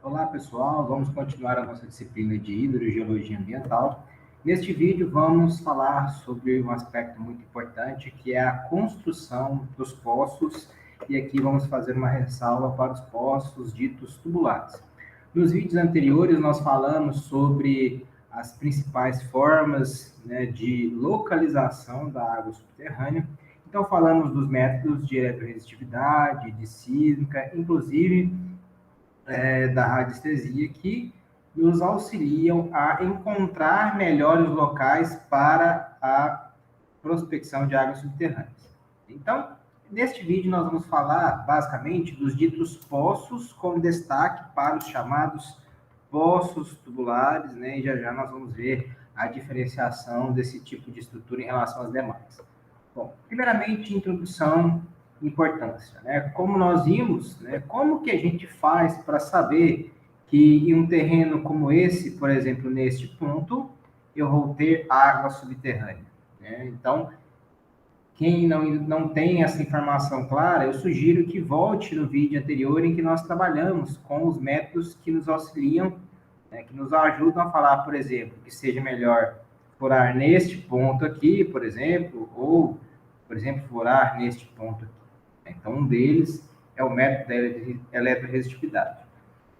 Olá, pessoal. Vamos continuar a nossa disciplina de hidrogeologia ambiental. Neste vídeo, vamos falar sobre um aspecto muito importante, que é a construção dos poços, e aqui vamos fazer uma ressalva para os poços ditos tubulares. Nos vídeos anteriores, nós falamos sobre as principais formas, né, de localização da água subterrânea. Então, falamos dos métodos de eletroresistividade, de sísmica, inclusive da radiestesia, que nos auxiliam a encontrar melhores locais para a prospecção de águas subterrâneas. Então, neste vídeo nós vamos falar basicamente dos ditos poços, com destaque para os chamados poços tubulares, né? E já nós vamos ver a diferenciação desse tipo de estrutura em relação às demais. Bom, primeiramente, introdução e importância, né? Como nós vimos, né? Como que a gente faz para saber que em um terreno como esse, por exemplo, neste ponto, eu vou ter água subterrânea, né? Então, quem não tem essa informação clara, eu sugiro que volte no vídeo anterior em que nós trabalhamos com os métodos que nos auxiliam, né, que nos ajudam a falar, por exemplo, que seja melhor furar neste ponto aqui, por exemplo, ou, por exemplo, furar neste ponto aqui. Então, um deles é o método da eletroresistividade.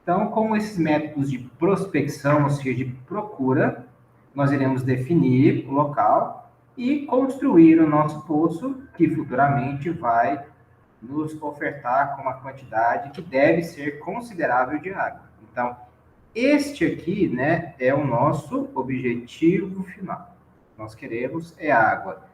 Então, com esses métodos de prospecção, ou seja, de procura, nós iremos definir o local e construir o nosso poço, que futuramente vai nos ofertar com uma quantidade que deve ser considerável de água. Então, este aqui, né, é o nosso objetivo final. Nós queremos água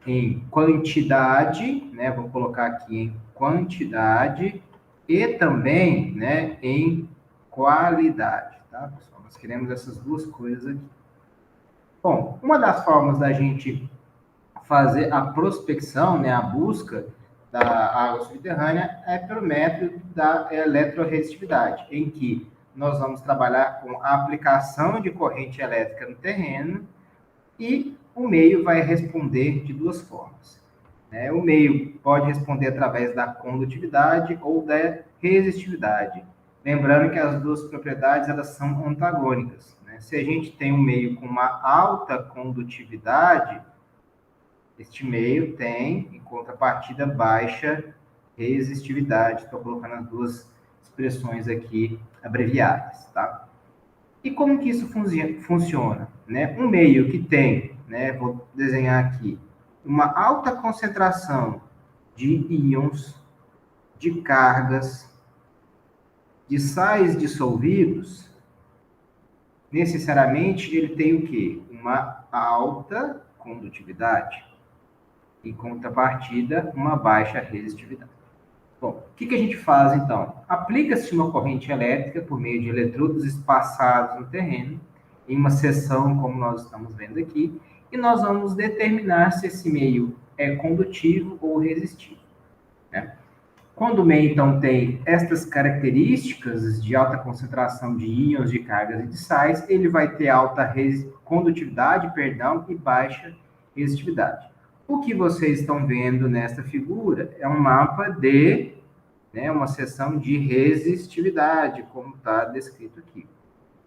em quantidade, né, vou colocar aqui em quantidade e também, né, em qualidade, tá, pessoal? Nós queremos essas duas coisas aqui. Bom, uma das formas da gente fazer a prospecção, né, a busca da água subterrânea é pelo método da eletroresistividade, em que nós vamos trabalhar com a aplicação de corrente elétrica no terreno e o meio vai responder de duas formas. Né? O meio pode responder através da condutividade ou da resistividade. Lembrando que as duas propriedades elas são antagônicas. Né? Se a gente tem um meio com uma alta condutividade, este meio tem, em contrapartida, baixa resistividade. Estou colocando as duas expressões aqui abreviadas, tá? E como que isso funciona? Né? Um meio que tem, né, vou desenhar aqui, uma alta concentração de íons, de cargas, de sais dissolvidos, necessariamente ele tem o quê? Uma alta condutividade. Em contrapartida, uma baixa resistividade. Bom, o que a gente faz então? Aplica-se uma corrente elétrica por meio de eletrodos espaçados no terreno, em uma seção, como nós estamos vendo aqui, e nós vamos determinar se esse meio é condutivo ou resistivo. Né? Quando o meio, então, tem estas características de alta concentração de íons, de cargas e de sais, ele vai ter alta condutividade, e baixa resistividade. O que vocês estão vendo nesta figura é um mapa de, né, uma seção de resistividade, como está descrito aqui.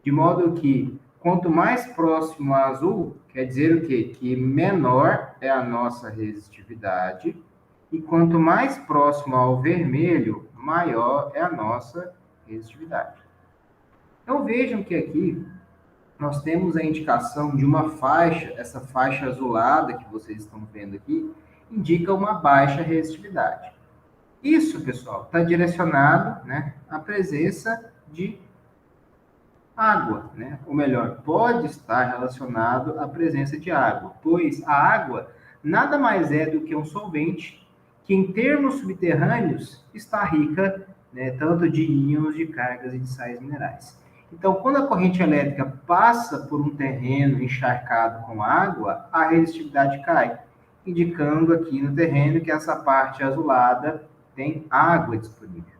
De modo que, quanto mais próximo ao azul, quer dizer o quê? Que menor é a nossa resistividade, e quanto mais próximo ao vermelho, maior é a nossa resistividade. Então, vejam que aqui nós temos a indicação de uma faixa, essa faixa azulada que vocês estão vendo aqui, indica uma baixa resistividade. Isso, pessoal, está direcionado, né, à presença de água, né? Ou melhor, pode estar relacionado à presença de água, pois a água nada mais é do que um solvente que, em termos subterrâneos, está rica, né, tanto de íons, de cargas e de sais minerais. Então, quando a corrente elétrica passa por um terreno encharcado com água, a resistividade cai, indicando aqui no terreno que essa parte azulada tem água disponível.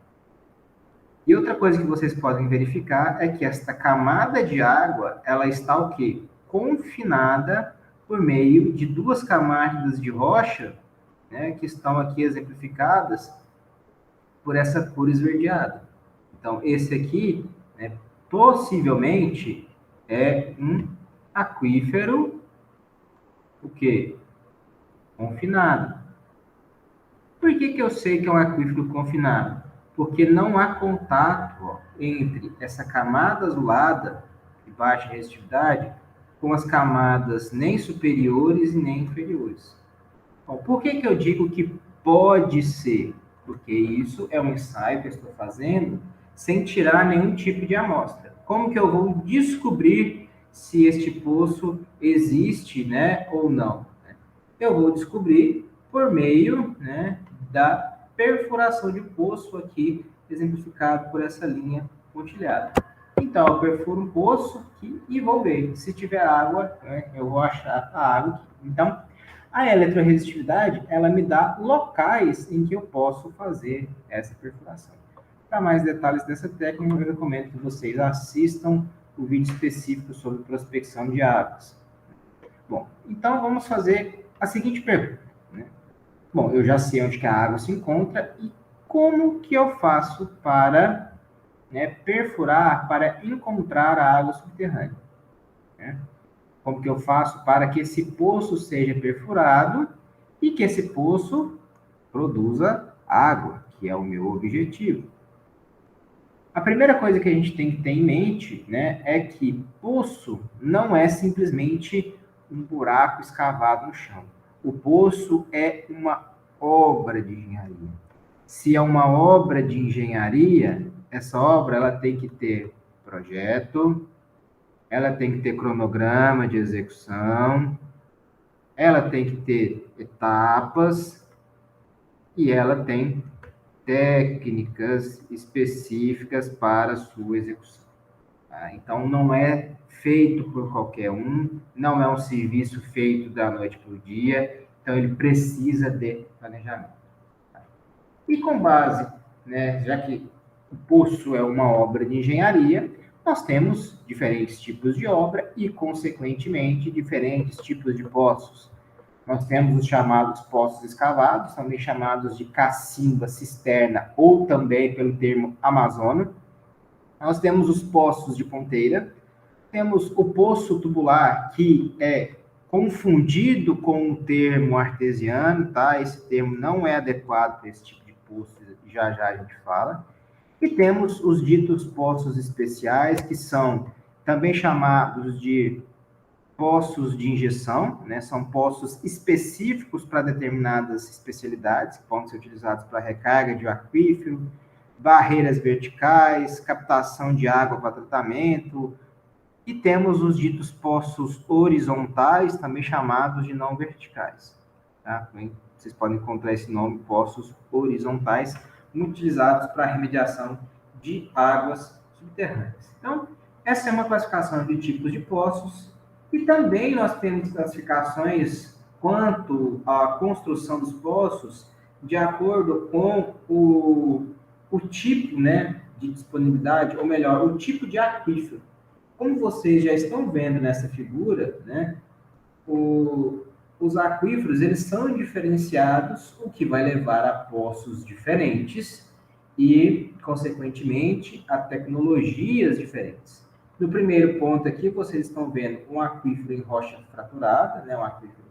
E outra coisa que vocês podem verificar é que esta camada de água, ela está o quê? Confinada por meio de duas camadas de rocha, né, que estão aqui exemplificadas por essa cor esverdeada. Então, esse aqui né, possivelmente é um aquífero, o quê? Confinado. Por que eu sei que é um aquífero confinado? Porque não há contato, ó, entre essa camada azulada de baixa resistividade com as camadas nem superiores e nem inferiores. Bom, por que eu digo que pode ser? Porque isso é um ensaio que eu estou fazendo sem tirar nenhum tipo de amostra. Como que eu vou descobrir se este poço existe, né, ou não? Eu vou descobrir por meio, né, da perfuração de poço aqui, exemplificado por essa linha pontilhada. Então, eu perfuro um poço aqui e vou ver. Se tiver água, né, eu vou achar a água aqui. Então, a eletroresistividade, ela me dá locais em que eu posso fazer essa perfuração. Para mais detalhes dessa técnica, eu recomendo que vocês assistam o vídeo específico sobre prospecção de águas. Bom, então vamos fazer a seguinte pergunta, né? Bom, eu já sei onde que a água se encontra e como que eu faço para, né, perfurar, para encontrar a água subterrânea, né? Como que eu faço para que esse poço seja perfurado e que esse poço produza água, que é o meu objetivo. A primeira coisa que a gente tem que ter em mente, né, é que poço não é simplesmente um buraco escavado no chão. O poço é uma obra de engenharia. Se é uma obra de engenharia, essa obra ela tem que ter projeto, ela tem que ter cronograma de execução, ela tem que ter etapas e ela tem técnicas específicas para sua execução. Tá? Então, não é feito por qualquer um, não é um serviço feito da noite para o dia, então ele precisa de planejamento. Tá? E com base, né, já que o poço é uma obra de engenharia, nós temos diferentes tipos de obra e, consequentemente, diferentes tipos de poços. Nós temos os chamados poços escavados, também chamados de cacimba, cisterna, ou também pelo termo amazônia. Nós temos os poços de ponteira, temos o poço tubular, que é confundido com o termo artesiano, tá? Esse termo não é adequado para esse tipo de poço, já já a gente fala. E temos os ditos poços especiais, que são também chamados de poços de injeção, né? São poços específicos para determinadas especialidades, que podem ser utilizados para recarga de aquífero, barreiras verticais, captação de água para tratamento, e temos os ditos poços horizontais, também chamados de não verticais. Tá? Vocês podem encontrar esse nome, poços horizontais, muito utilizados para remediação de águas subterrâneas. Então, essa é uma classificação de tipos de poços, e também nós temos classificações quanto à construção dos poços, de acordo com o tipo, né, de disponibilidade, ou melhor, o tipo de aquífero. Como vocês já estão vendo nessa figura, né, os aquíferos eles são diferenciados, o que vai levar a poços diferentes e, consequentemente, a tecnologias diferentes. No primeiro ponto aqui, vocês estão vendo um aquífero em rocha fraturada, né, um aquífero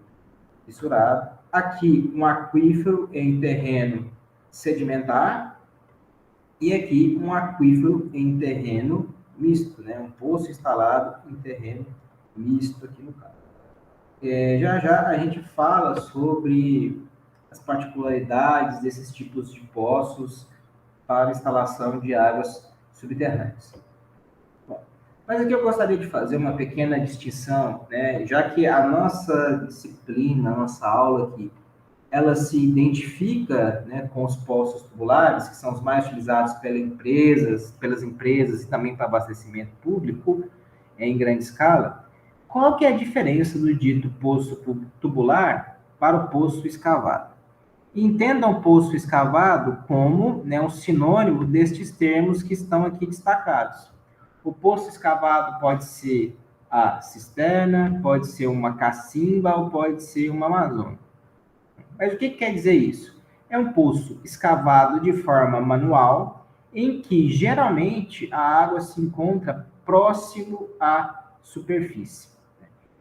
fissurado. Aqui, um aquífero em terreno sedimentar. E aqui, um aquífero em terreno misto, né, um poço instalado em terreno misto aqui no caso. Já já a gente fala sobre as particularidades desses tipos de poços para instalação de águas subterrâneas. Bom, mas aqui eu gostaria de fazer uma pequena distinção, né? Já que a nossa disciplina, a nossa aula aqui, ela se identifica, né, com os poços tubulares, que são os mais utilizados pelas empresas e também para abastecimento público em grande escala. Qual que é a diferença do dito poço tubular para o poço escavado? Entendam o poço escavado como, né, um sinônimo destes termos que estão aqui destacados. O poço escavado pode ser a cisterna, pode ser uma cacimba ou pode ser uma amazônia. Mas o que quer dizer isso? É um poço escavado de forma manual, em que geralmente a água se encontra próximo à superfície.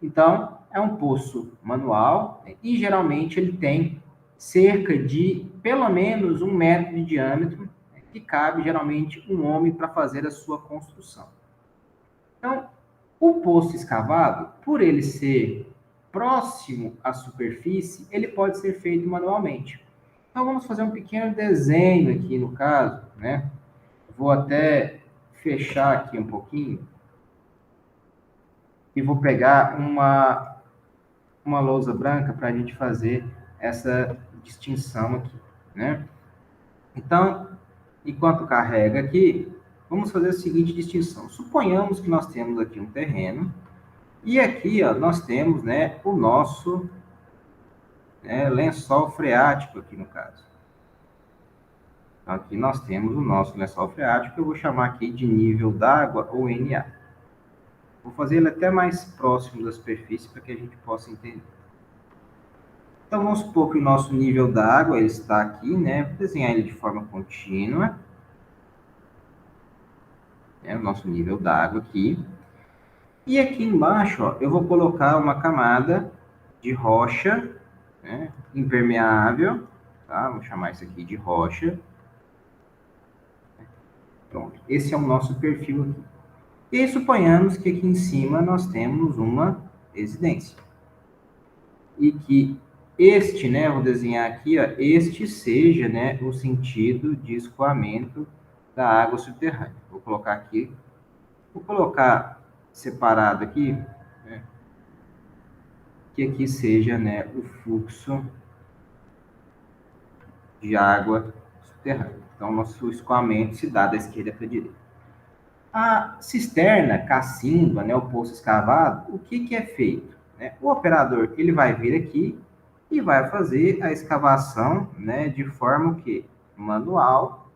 Então, é um poço manual e geralmente ele tem cerca de pelo menos 1 metro de diâmetro, que cabe geralmente um homem para fazer a sua construção. Então, o poço escavado, por ele ser próximo à superfície, ele pode ser feito manualmente. Então, vamos fazer um pequeno desenho aqui no caso, né? Vou até fechar aqui um pouquinho e vou pegar uma lousa branca para a gente fazer essa distinção aqui, né? Então, enquanto carrega aqui, vamos fazer a seguinte distinção. Suponhamos que nós temos aqui um terreno e aqui, ó, nós temos, né, o nosso, né, lençol freático aqui no caso. Então, aqui nós temos o nosso lençol freático, que eu vou chamar aqui de nível d'água ou NA. Vou fazer ele até mais próximo da superfície para que a gente possa entender. Então, vamos supor que o nosso nível d'água está aqui, né? Vou desenhar ele de forma contínua. O nosso nível d'água aqui. E aqui embaixo, ó, eu vou colocar uma camada de rocha, né, impermeável, tá? Vou chamar isso aqui de rocha. Pronto, esse é o nosso perfil aqui. E aí, suponhamos que aqui em cima nós temos uma residência. E que este, né, vou desenhar aqui, ó, este seja, né, o sentido de escoamento da água subterrânea. Vou colocar aqui, vou colocar separado aqui, né, que aqui seja, né, o fluxo de água subterrânea. Então, nosso escoamento se dá da esquerda para a direita. A cisterna, cacimba, né, o poço escavado, o que é feito? Né? O operador ele vai vir aqui e vai fazer a escavação, né, de forma que manual,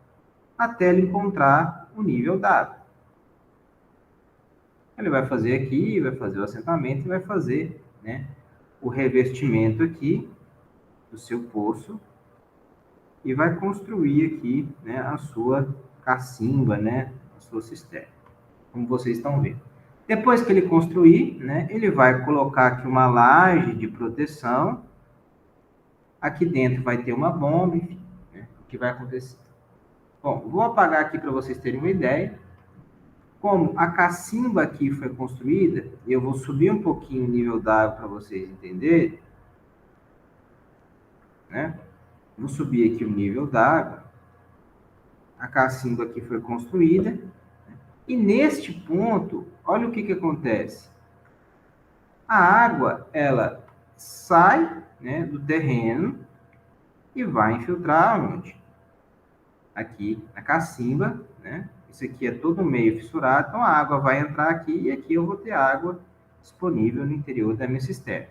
até ele encontrar o nível d'água. Ele vai fazer aqui, vai fazer o assentamento e vai fazer, né, o revestimento aqui do seu poço e vai construir aqui, né, a sua cacimba, né, a sua cisterna, como vocês estão vendo. Depois que ele construir, né, ele vai colocar aqui uma laje de proteção. Aqui dentro vai ter uma bomba, enfim, né, o que vai acontecer. Bom, vou apagar aqui para vocês terem uma ideia. Como a cacimba aqui foi construída, eu vou subir um pouquinho o nível d'água para vocês entenderem, né? Vou subir aqui o nível d'água. A cacimba aqui foi construída. E neste ponto, olha o que acontece. A água, ela sai, né, do terreno e vai infiltrar onde? Aqui na cacimba, né? Isso aqui é todo meio fissurado, então a água vai entrar aqui e aqui eu vou ter água disponível no interior da minha cisterna,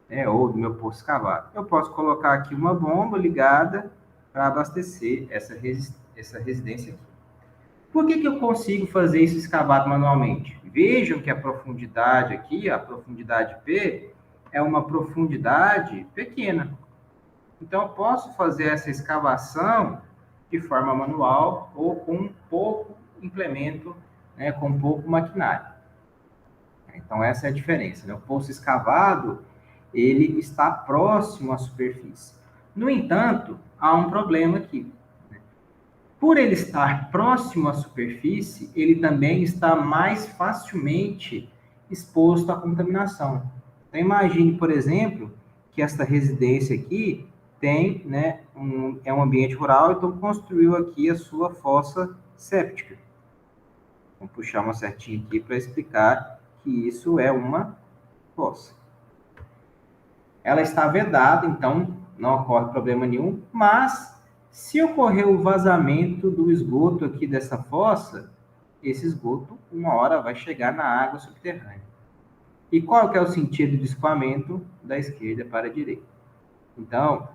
né? Ou do meu poço escavado. Eu posso colocar aqui uma bomba ligada para abastecer essa residência aqui. Por que eu consigo fazer isso escavado manualmente? Vejam que a profundidade aqui, a profundidade P, é uma profundidade pequena. Então, eu posso fazer essa escavação de forma manual ou com pouco implemento, né, com pouco maquinário. Então, essa é a diferença, né? O poço escavado, ele está próximo à superfície. No entanto, há um problema aqui. Por ele estar próximo à superfície, ele também está mais facilmente exposto à contaminação. Então, imagine, por exemplo, que esta residência aqui tem, né, é um ambiente rural, então construiu aqui a sua fossa séptica. Vamos puxar uma certinha aqui para explicar que isso é uma fossa. Ela está vedada, então não ocorre problema nenhum, mas se ocorrer o vazamento do esgoto aqui dessa fossa, esse esgoto, uma hora, vai chegar na água subterrânea. E qual que é o sentido de escoamento? Da esquerda para a direita. Então,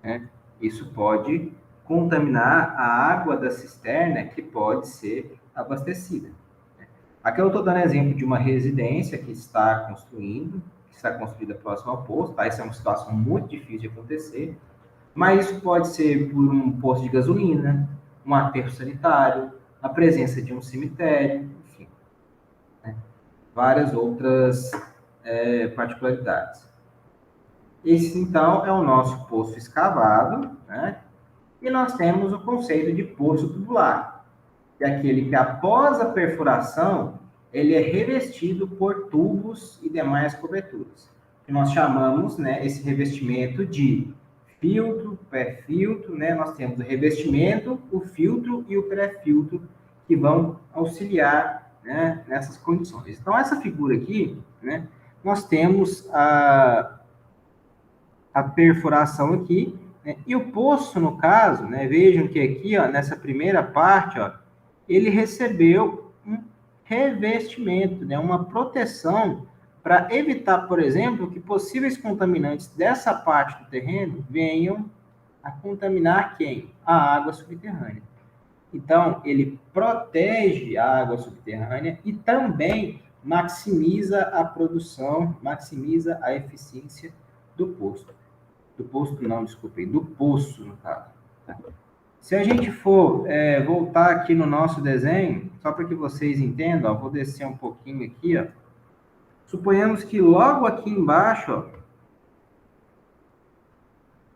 né, isso pode contaminar a água da cisterna que pode ser abastecida. Aqui eu estou dando exemplo de uma residência que está construindo, que está construída próximo ao poço, tá? Isso é uma situação muito difícil de acontecer, mas isso pode ser por um posto de gasolina, um aterro sanitário, a presença de um cemitério, enfim, né? Várias outras particularidades. Esse, então, é o nosso poço escavado, né? E nós temos o conceito de poço tubular, que é aquele que, após a perfuração, ele é revestido por tubos e demais coberturas, que nós chamamos, né, esse revestimento de filtro, pré-filtro, né? Nós temos o revestimento, o filtro e o pré-filtro, que vão auxiliar, né, nessas condições. Então, essa figura aqui, né, nós temos a perfuração aqui, né? E o poço, no caso, né, vejam que aqui, ó, nessa primeira parte, ó, ele recebeu um revestimento, né, uma proteção para evitar, por exemplo, que possíveis contaminantes dessa parte do terreno venham a contaminar quem? A água subterrânea. Então, ele protege a água subterrânea e também maximiza a produção, maximiza a eficiência do poço. Do poço, não, desculpem, do poço, no caso. Tá? Se a gente for voltar aqui no nosso desenho, só para que vocês entendam, ó, vou descer um pouquinho aqui, ó. Suponhamos que logo aqui embaixo, ó,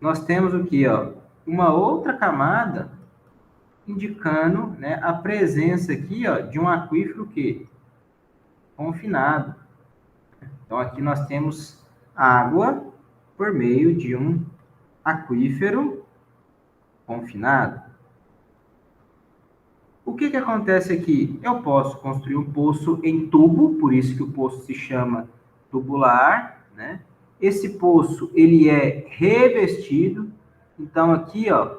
nós temos o quê? Ó? Uma outra camada indicando, né, a presença aqui, ó, de um aquífero que confinado. Então, aqui nós temos água por meio de um aquífero confinado. O que acontece aqui? Eu posso construir um poço em tubo, por isso que o poço se chama tubular, né? Esse poço, ele é revestido. Então, aqui, ó,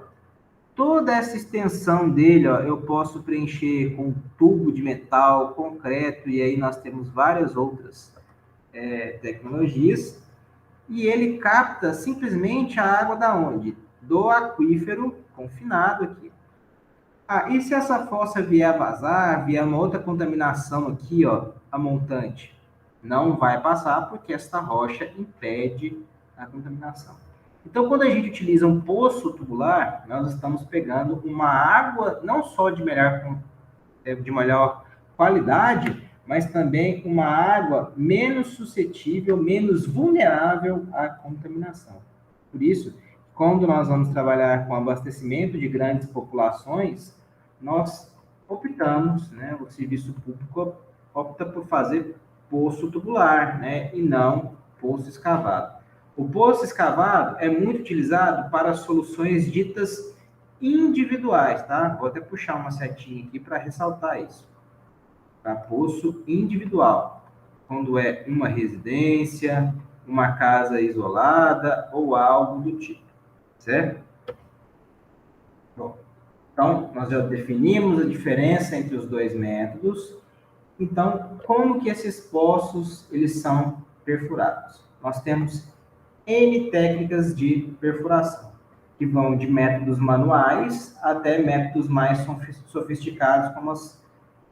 toda essa extensão dele, ó, eu posso preencher com tubo de metal, concreto, e aí nós temos várias outras tecnologias. E ele capta simplesmente a água da onde? Do aquífero confinado aqui. E se essa fossa vier a vazar, vier uma outra contaminação aqui, ó, a montante? Não vai passar porque esta rocha impede a contaminação. Então, quando a gente utiliza um poço tubular, nós estamos pegando uma água não só de melhor qualidade, mas também uma água menos suscetível, menos vulnerável à contaminação. Por isso, quando nós vamos trabalhar com abastecimento de grandes populações, nós optamos, né, o serviço público opta por fazer poço tubular, né, e não poço escavado. O poço escavado é muito utilizado para soluções ditas individuais, tá? Vou até puxar uma setinha aqui para ressaltar isso. Tá? Poço individual, quando é uma residência, uma casa isolada ou algo do tipo, certo? Bom, então, nós já definimos a diferença entre os dois métodos. Então, como que esses poços eles são perfurados? Nós temos N técnicas de perfuração, que vão de métodos manuais até métodos mais sofisticados, como as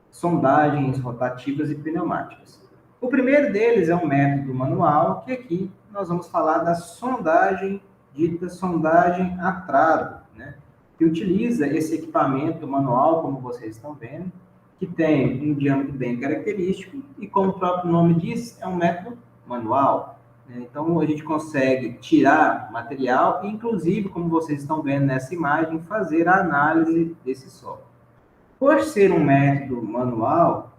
sondagens rotativas e pneumáticas. O primeiro deles é um método manual, que aqui nós vamos falar da sondagem, dita sondagem a trado, né? Que utiliza esse equipamento manual, como vocês estão vendo, que tem um diâmetro bem característico e, como o próprio nome diz, é um método manual. Né? Então, a gente consegue tirar material e, inclusive, como vocês estão vendo nessa imagem, fazer a análise desse solo. Por ser um método manual,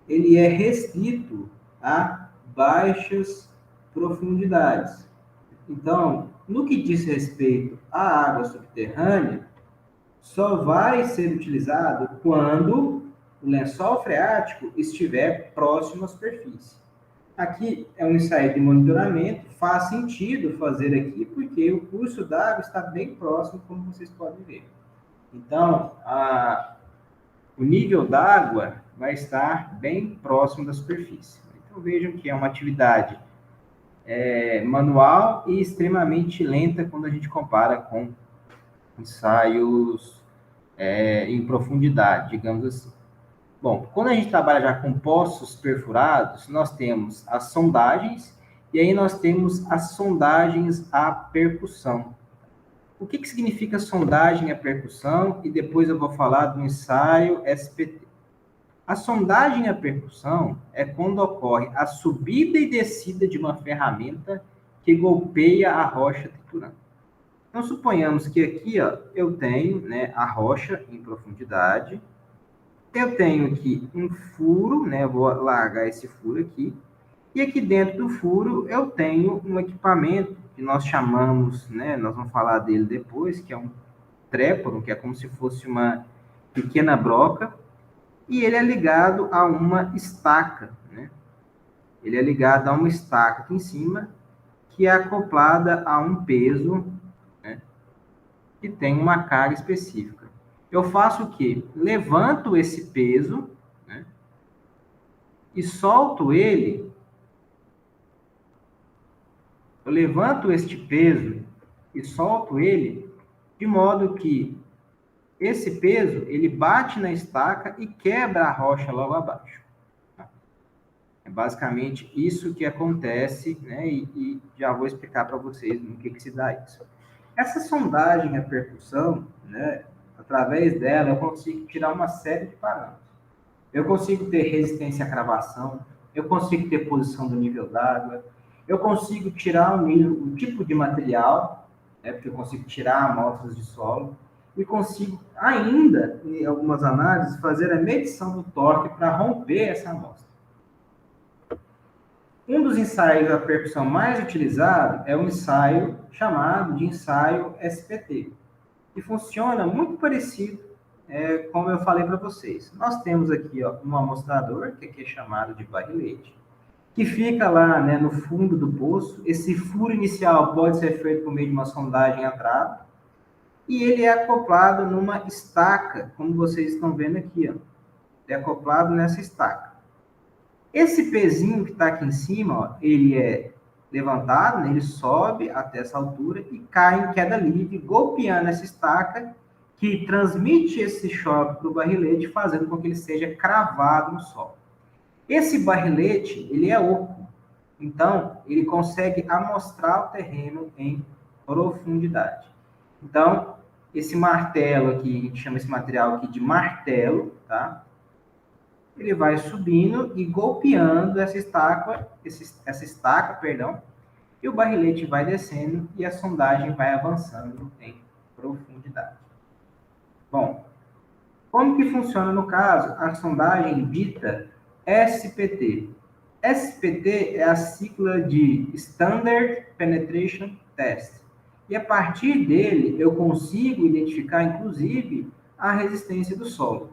ele é restrito a baixas profundidades. Então, no que diz respeito à água subterrânea, só vai ser utilizado quando o lençol freático estiver próximo à superfície. Aqui é um ensaio de monitoramento, faz sentido fazer aqui, porque o curso d'água está bem próximo, como vocês podem ver. Então, o nível d'água vai estar bem próximo da superfície. Então, vejam que é uma atividade manual e extremamente lenta quando a gente compara com ensaios em profundidade, digamos assim. Bom, quando a gente trabalha já com poços perfurados, nós temos as sondagens, e aí nós temos as sondagens à percussão. o que significa sondagem a percussão e depois eu vou falar do ensaio SPT. A sondagem a percussão é quando ocorre a subida e descida de uma ferramenta que golpeia a rocha triturando. Então, suponhamos que aqui ó, eu tenho, né, a rocha em profundidade, eu tenho aqui um furo, né, eu vou largar esse furo aqui, e aqui dentro do furo eu tenho um equipamento que nós chamamos, né, nós vamos falar dele depois, que é um trépano, que é como se fosse uma pequena broca, e ele é ligado a uma estaca, né? Ele é ligado a uma estaca aqui em cima, que é acoplada a um peso, né, que tem uma carga específica. Eu faço o quê? Levanto esse peso, né, e solto ele. Eu levanto este peso e solto ele de modo que esse peso ele bate na estaca e quebra a rocha logo abaixo. É basicamente isso que acontece, né? E já vou explicar para vocês no que se dá isso. Essa sondagem a percussão, né? Através dela eu consigo tirar uma série de parâmetros. Eu consigo ter resistência à cravação, eu consigo ter posição do nível d'água, eu consigo tirar o tipo de material, né, porque eu consigo tirar amostras de solo, e consigo ainda, em algumas análises, fazer a medição do torque para romper essa amostra. Um dos ensaios da percussão mais utilizado é o ensaio chamado de ensaio SPT, que funciona muito parecido como eu falei para vocês. Nós temos aqui ó, um amostrador, que aqui é chamado de barrilete, que fica lá, né, no fundo do poço. Esse furo inicial pode ser feito por meio de uma sondagem entrada, e ele é acoplado numa estaca, como vocês estão vendo aqui, ó. É acoplado nessa estaca. Esse pezinho que está aqui em cima, ó, ele é levantado, né, ele sobe até essa altura e cai em queda livre, golpeando essa estaca, que transmite esse choque para o barrilete, fazendo com que ele seja cravado no solo. Esse barrilete, ele é oco, então ele consegue amostrar o terreno em profundidade. Então, esse martelo aqui, a gente chama esse material aqui de martelo, tá? Ele vai subindo e golpeando essa estaca, perdão, e o barrilete vai descendo e a sondagem vai avançando em profundidade. Bom, como que funciona no caso a sondagem dita SPT? SPT é a sigla de Standard Penetration Test. E a partir dele eu consigo identificar, inclusive, a resistência do solo.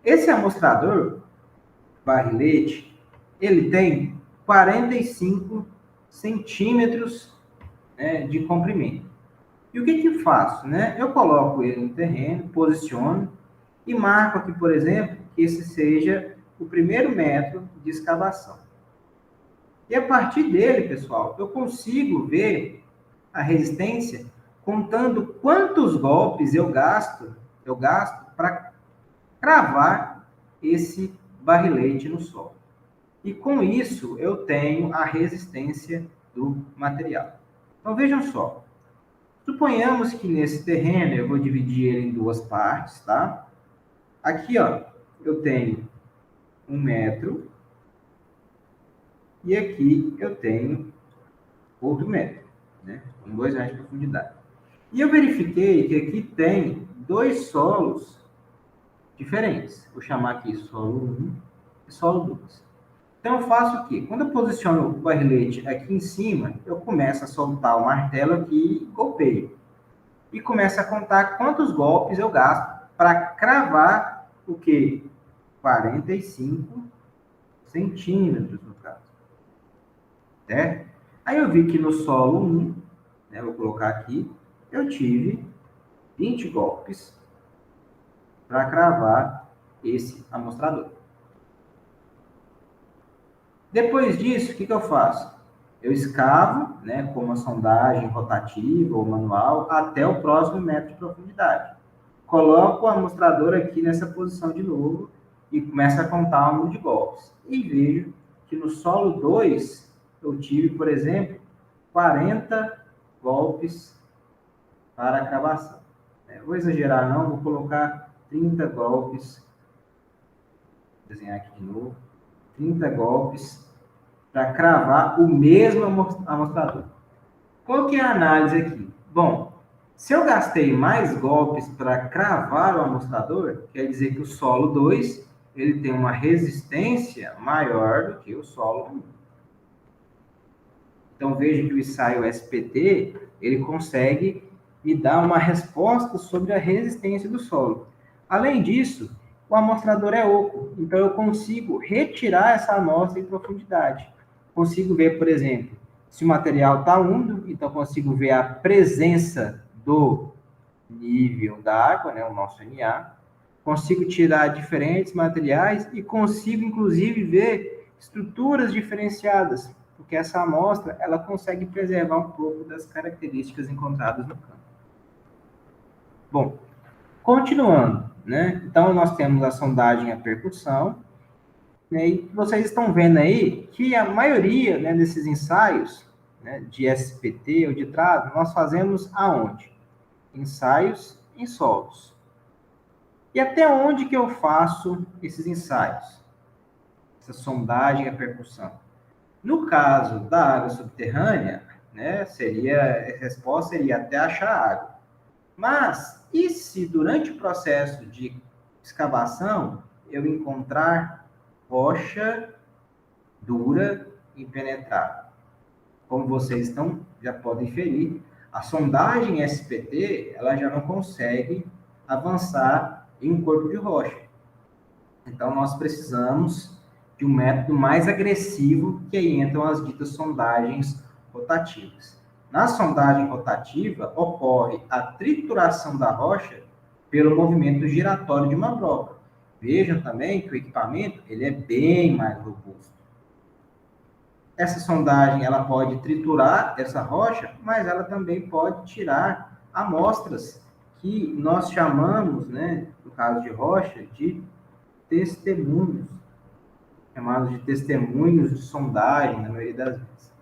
Esse amostrador, barrilete, ele tem 45 centímetros, né, de comprimento. E o que eu faço? Né? Eu coloco ele no terreno, posiciono e marco aqui, por exemplo, que esse seja o primeiro metro de escavação. E a partir dele, pessoal, eu consigo ver a resistência contando quantos golpes eu gasto para cravar esse barrilete no solo. E com isso eu tenho a resistência do material. Então vejam só. Suponhamos que nesse terreno eu vou dividir ele em duas partes, tá? Aqui, ó, eu tenho 1 metro e aqui eu tenho outro metro, né? Com 2 metros de profundidade. E eu verifiquei que aqui tem dois solos diferentes. Vou chamar aqui solo 1 e solo 2. Então, eu faço o quê? Quando eu posiciono o barrilete aqui em cima, eu começo a soltar o martelo aqui e golpeio. E começo a contar quantos golpes eu gasto para cravar o quê? 45 centímetros, no caso. Certo? Aí eu vi que no solo 1, né, vou colocar aqui, eu tive 20 golpes para cravar esse amostrador. Depois disso, o que eu faço? Eu escavo, né, com uma sondagem rotativa ou manual, até o próximo metro de profundidade. Coloco o amostrador aqui nessa posição de novo e começo a contar o número de golpes. E vejo que no solo 2, eu tive, por exemplo, 40 golpes para a cravação. Vou exagerar não, vou colocar 30 golpes, vou desenhar aqui de novo, 30 golpes para cravar o mesmo amostrador. Qual que é a análise aqui? Bom, se eu gastei mais golpes para cravar o amostrador, quer dizer que o solo 2 ele tem uma resistência maior do que o solo 1. Então, veja que o ensaio SPT, ele consegue me dar uma resposta sobre a resistência do solo. Além disso, o amostrador é oco, então eu consigo retirar essa amostra em profundidade. Consigo ver, por exemplo, se o material está úmido, então consigo ver a presença do nível da água, né, o nosso Na. Consigo tirar diferentes materiais e consigo, inclusive, ver estruturas diferenciadas, porque essa amostra ela consegue preservar um pouco das características encontradas no campo. Bom, continuando, né? Então, nós temos a sondagem e a percussão, né? E vocês estão vendo aí que a maioria, né, desses ensaios, né, de SPT ou de trado, nós fazemos aonde? Ensaios em solos. E até onde que eu faço esses ensaios? Essa sondagem e a percussão. No caso da água subterrânea, né, a resposta seria até achar água. Mas, e se durante o processo de escavação eu encontrar rocha dura e impenetrável? Como vocês já podem inferir, a sondagem SPT ela já não consegue avançar em um corpo de rocha. Então, nós precisamos de um método mais agressivo, que aí entram as ditas sondagens rotativas. Na sondagem rotativa, ocorre a trituração da rocha pelo movimento giratório de uma broca. Vejam também que o equipamento ele é bem mais robusto. Essa sondagem ela pode triturar essa rocha, mas ela também pode tirar amostras que nós chamamos, né, no caso de rocha, de testemunhos, chamados de testemunhos de sondagem, na maioria das vezes.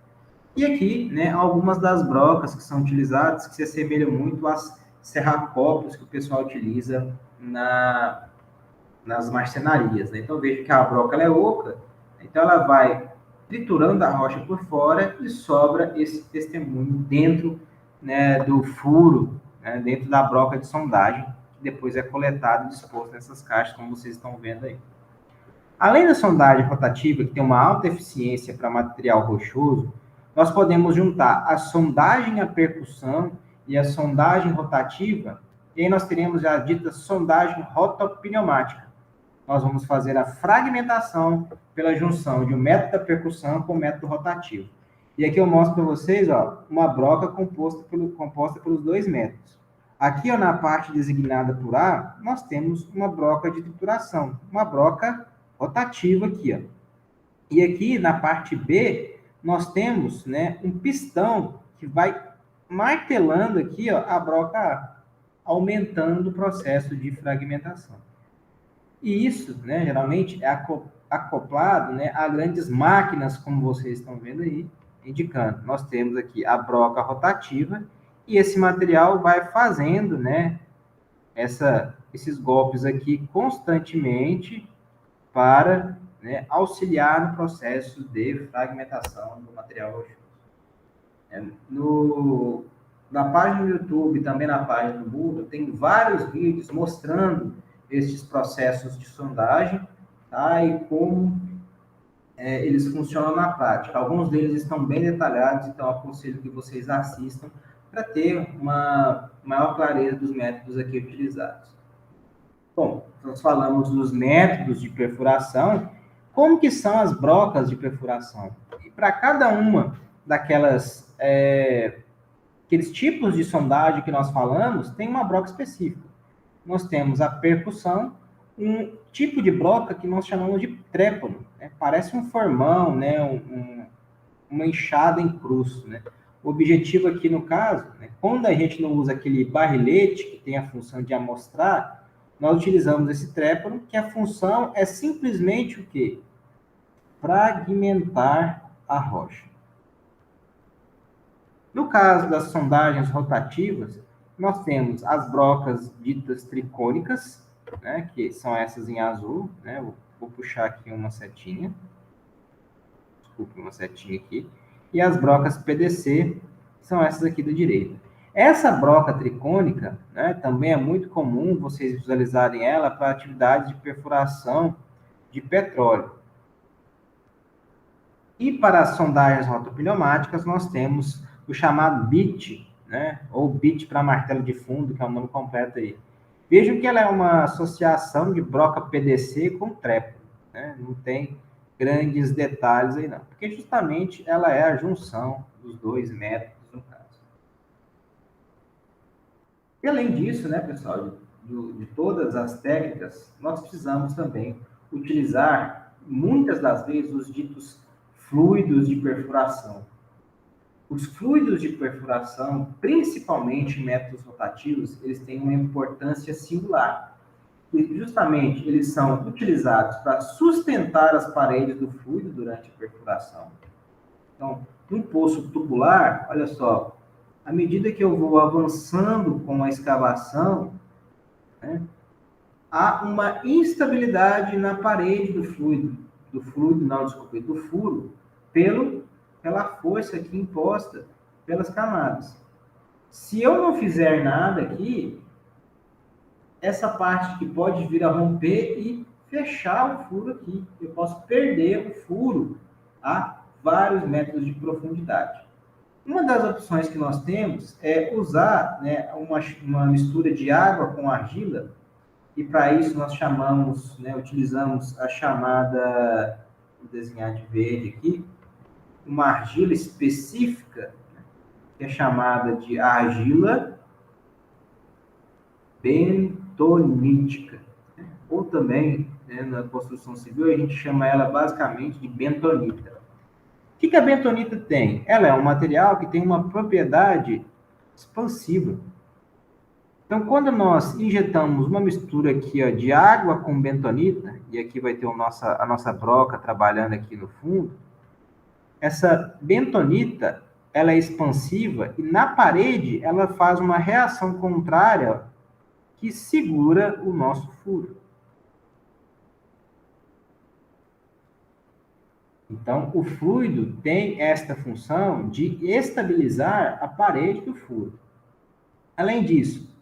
E aqui, né, algumas das brocas que são utilizadas, que se assemelham muito às serracópios que o pessoal utiliza nas marcenarias. Né? Então, veja que a broca ela é oca, então ela vai triturando a rocha por fora e sobra esse testemunho dentro, né, do furo, né, dentro da broca de sondagem, que depois é coletado e disposto nessas caixas, como vocês estão vendo aí. Além da sondagem rotativa, que tem uma alta eficiência para material rochoso, nós podemos juntar a sondagem à percussão e a sondagem rotativa, e aí nós teremos a dita sondagem rotopneumática. Nós vamos fazer a fragmentação pela junção de um método da percussão com o método rotativo. E aqui eu mostro para vocês, ó, uma broca composta pelos dois métodos. Aqui, ó, na parte designada por A, nós temos uma broca de trituração, uma broca rotativa aqui, ó. E aqui na parte B, nós temos, né, um pistão que vai martelando aqui, ó, a broca A, aumentando o processo de fragmentação. E isso, né, geralmente é acoplado, né, a grandes máquinas, como vocês estão vendo aí, indicando. Nós temos aqui a broca rotativa e esse material vai fazendo, né, esses golpes aqui constantemente para, né, auxiliar no processo de fragmentação do material rochoso. Na página do YouTube, também na página do Moodle, tem vários vídeos mostrando estes processos de sondagem, tá? E como eles funcionam na prática. Alguns deles estão bem detalhados, então aconselho que vocês assistam para ter uma maior clareza dos métodos aqui utilizados. Bom, nós falamos dos métodos de perfuração, como que são as brocas de perfuração? E para cada uma aqueles tipos de sondagem que nós falamos, tem uma broca específica. Nós temos a percussão, um tipo de broca que nós chamamos de trépano, né? Parece um formão, né? Uma enxada em cruz, né? O objetivo aqui, no caso, né? Quando a gente não usa aquele barrilete, que tem a função de amostrar, nós utilizamos esse trépano, que a função é simplesmente o quê? Fragmentar a rocha. No caso das sondagens rotativas, nós temos as brocas ditas tricônicas, né, que são essas em azul, né, vou puxar aqui uma setinha, desculpe, uma setinha aqui, e as brocas PDC, são essas aqui da direita. Essa broca tricônica, né, também é muito comum vocês visualizarem ela para atividades de perfuração de petróleo. E para as sondagens rotopneumáticas, nós temos o chamado BIT, né, ou BIT para martelo de fundo, que é o nome completo aí. Vejam que ela é uma associação de broca PDC com trepo, né? Não tem grandes detalhes aí não, porque justamente ela é a junção dos dois métodos no caso. E além disso, né, pessoal, de todas as técnicas, nós precisamos também utilizar, muitas das vezes, os ditos fluidos de perfuração. Os fluidos de perfuração, principalmente em métodos rotativos, eles têm uma importância singular. E justamente eles são utilizados para sustentar as paredes do fluido durante a perfuração. Então, um poço tubular, olha só, à medida que eu vou avançando com a escavação, né, há uma instabilidade na parede do furo, pela força aqui imposta pelas camadas. Se eu não fizer nada aqui, essa parte que pode vir a romper e fechar o furo aqui. Eu posso perder o furo a vários metros de profundidade. Uma das opções que nós temos é usar, né, uma mistura de água com argila, e para isso nós chamamos, né, utilizamos a chamada, vou desenhar de verde aqui, uma argila específica, que é chamada de argila bentonítica, ou também, né, na construção civil, a gente chama ela basicamente de bentonita. O que a bentonita tem? Ela é um material que tem uma propriedade expansiva. Então, quando nós injetamos uma mistura aqui, ó, de água com bentonita, e aqui vai ter a nossa broca trabalhando aqui no fundo, essa bentonita, ela é expansiva e na parede ela faz uma reação contrária que segura o nosso furo. Então, o fluido tem esta função de estabilizar a parede do furo. Além disso,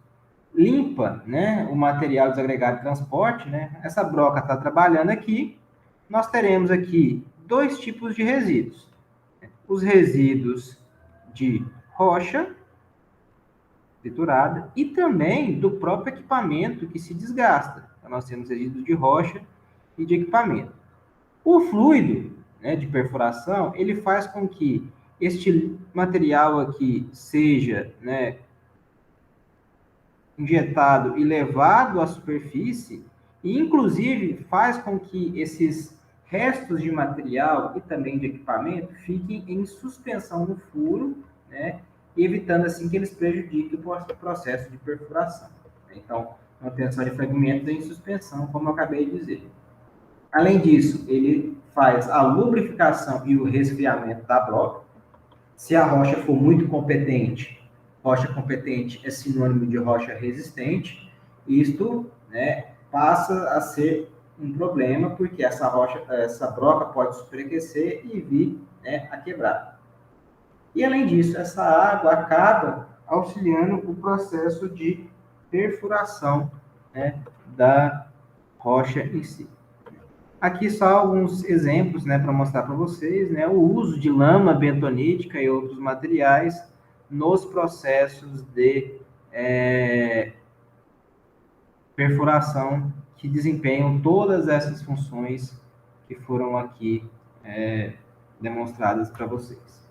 limpa, né, o material desagregado de transporte, né? Essa broca está trabalhando aqui. Nós teremos aqui dois tipos de resíduos. Os resíduos de rocha triturada e também do próprio equipamento que se desgasta. Então, nós temos resíduos de rocha e de equipamento. O fluido, né, de perfuração, ele faz com que este material aqui seja, né, injetado e levado à superfície, e inclusive faz com que esses restos de material e também de equipamento fiquem em suspensão no furo, né, evitando assim que eles prejudiquem o processo de perfuração. Então, manutenção de fragmentos em suspensão, como eu acabei de dizer. Além disso, ele faz a lubrificação e o resfriamento da broca. Se a rocha for muito competente, rocha competente é sinônimo de rocha resistente, isto, né, passa a ser um problema, porque essa broca pode superaquecer e vir, né, a quebrar. E, além disso, essa água acaba auxiliando o processo de perfuração, né, da rocha em si. Aqui só alguns exemplos, né, para mostrar para vocês, né, o uso de lama bentonítica e outros materiais nos processos de perfuração que desempenham todas essas funções que foram aqui demonstradas para vocês.